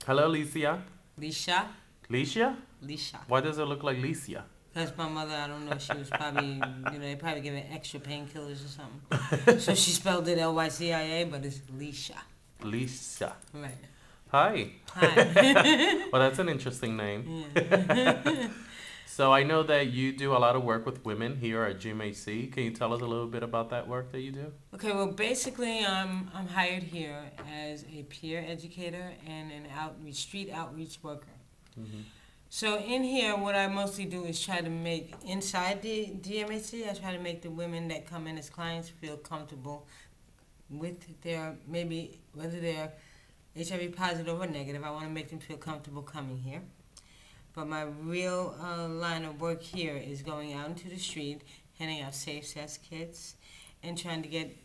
Hello, Lycia. Lycia? Lycia? Lycia. Why does it look like Lycia? That's my mother. I don't know. She was probably, they probably give her extra painkillers or something. So she spelled it Lycia, but it's Lycia. Lycia. Right. Hi. Hi. Well, that's an interesting name. Yeah. So I know that you do a lot of work with women here at GMHC. Can you tell us a little bit about that work that you do? Okay, well, basically, I'm hired here as a peer educator and an street outreach worker. Mm-hmm. So in here, what I mostly do is try to make, inside the GMHC, I try to make the women that come in as clients feel comfortable with their, maybe, whether they're HIV positive or negative. I want to make them feel comfortable coming here. But my real line of work here is going out into the street, handing out safe sex kits, and trying to get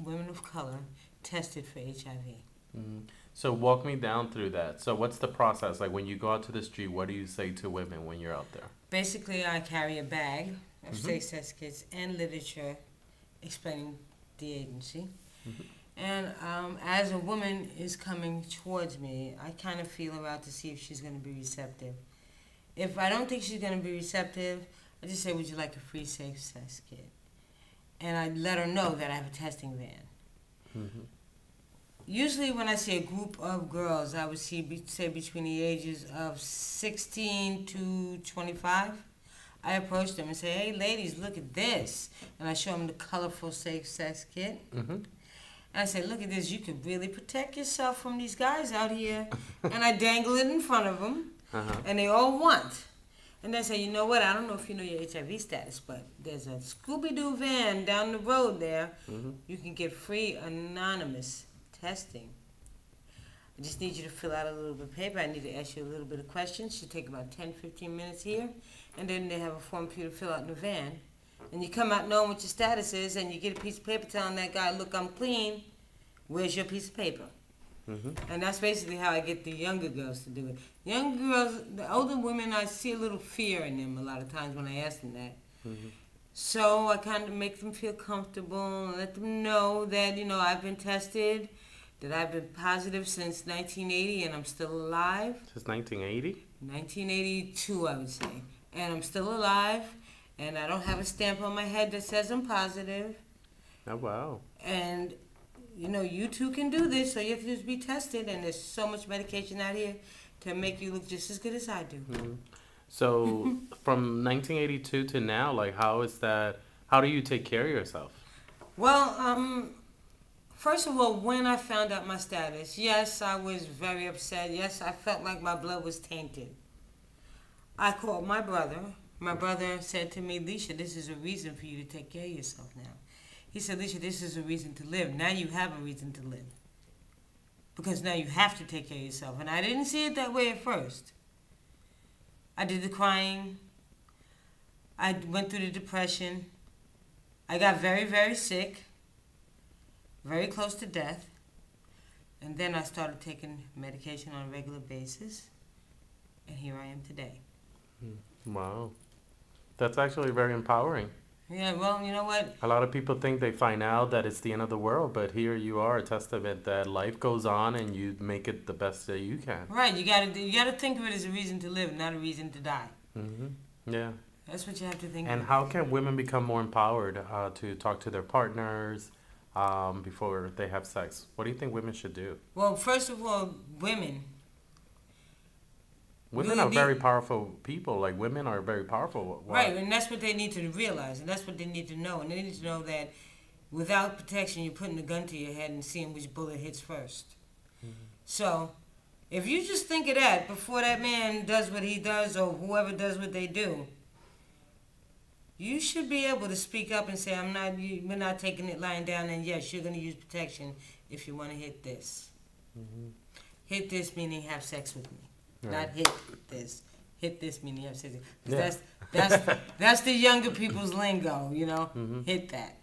women of color tested for HIV. Mm-hmm. So walk me down through that. So what's the process? Like when you go out to the street, what do you say to women when you're out there? Basically, I carry a bag of Mm-hmm. safe sex kits and literature explaining the agency. Mm-hmm. And as a woman is coming towards me, I kind of feel her out to see if she's going to be receptive. If I don't think she's going to be receptive, I just say, would you like a free safe sex kit? And I let her know that I have a testing van. Mm-hmm. Usually when I see a group of girls, I would say between the ages of 16 to 25, I approach them and say, hey ladies, look at this. And I show them the colorful safe sex kit. Mm-hmm. And I say, look at this, you can really protect yourself from these guys out here. And I dangle it in front of them. Uh-huh. And they all want. And they say, you know what, I don't know if you know your HIV status, but there's a Scooby-Doo van down the road there. Mm-hmm. You can get free anonymous testing. I just need you to fill out a little bit of paper. I need to ask you a little bit of questions. Should take about 10-15 minutes here. And then they have a form for you to fill out in the van. And you come out knowing what your status is, and you get a piece of paper telling that guy, look, I'm clean. Where's your piece of paper? Mm-hmm. And that's basically how I get the younger girls to do it. Younger girls, the older women, I see a little fear in them a lot of times when I ask them that. Mm-hmm. So I kind of make them feel comfortable and let them know that, I've been tested, that I've been positive since 1980 and I'm still alive. Since 1980? 1982, I would say. And I'm still alive, and I don't have a stamp on my head that says I'm positive. Oh, wow. And you too can do this, so you have to just be tested, and there's so much medication out here to make you look just as good as I do. Mm-hmm. So from 1982 to now, like how do you take care of yourself? Well, first of all, when I found out my status, yes, I was very upset. Yes, I felt like my blood was tainted. I called my brother. My brother said to me, Lycia, this is a reason for you to take care of yourself now. He said, Lycia, this is a reason to live. Now you have a reason to live. Because now you have to take care of yourself. And I didn't see it that way at first. I did the crying. I went through the depression. I got very, very sick. Very close to death. And then I started taking medication on a regular basis. And here I am today. Wow. That's actually very empowering. Yeah, well, you know what? A lot of people think they find out that it's the end of the world, but here you are, a testament that life goes on and you make it the best that you can. Right, you gotta think of it as a reason to live, not a reason to die. Mm-hmm. Yeah. That's what you have to think And of. how can women become more empowered to talk to their partners before they have sex? What do you think women should do? Well, first of all, women. Women are very powerful people. Like, women are very powerful. Right, and that's what they need to realize, and that's what they need to know. And they need to know that without protection, you're putting a gun to your head and seeing which bullet hits first. Mm-hmm. So, if you just think of that before that man does what he does or whoever does what they do, you should be able to speak up and say, we're not taking it lying down, and yes, you're going to use protection if you want to hit this. Mm-hmm. Hit this meaning have sex with me. Right. Not hit this. Hit this meaning have sex. Yeah. That's the younger people's lingo, Mm-hmm. Hit that.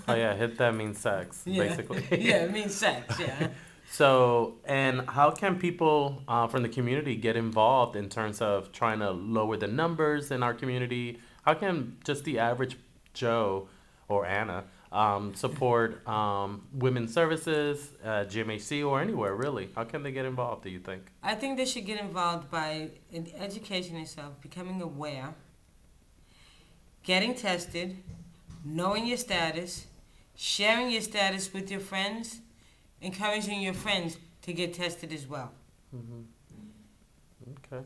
Oh yeah, hit that means sex, basically. Yeah, it means sex. Yeah. So, and how can people from the community get involved in terms of trying to lower the numbers in our community? How can just the average Joe or Anna support women's services, GMHC, or anywhere really? How can they get involved, do you think? I think they should get involved by educating themselves, becoming aware, getting tested, knowing your status, sharing your status with your friends, encouraging your friends to get tested as well. Hmm. Okay.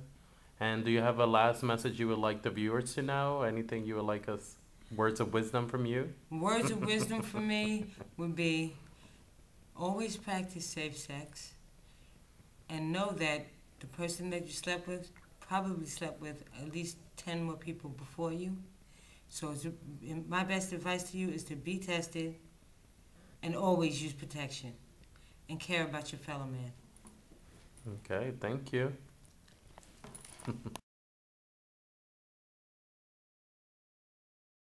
And do you have a last message you would like the viewers to know? Anything you would like us, words of wisdom from you? Words of wisdom for me would be always practice safe sex and know that the person that you slept with probably slept with at least 10 more people before you. So my best advice to you is to be tested and always use protection and care about your fellow man. Okay, thank you.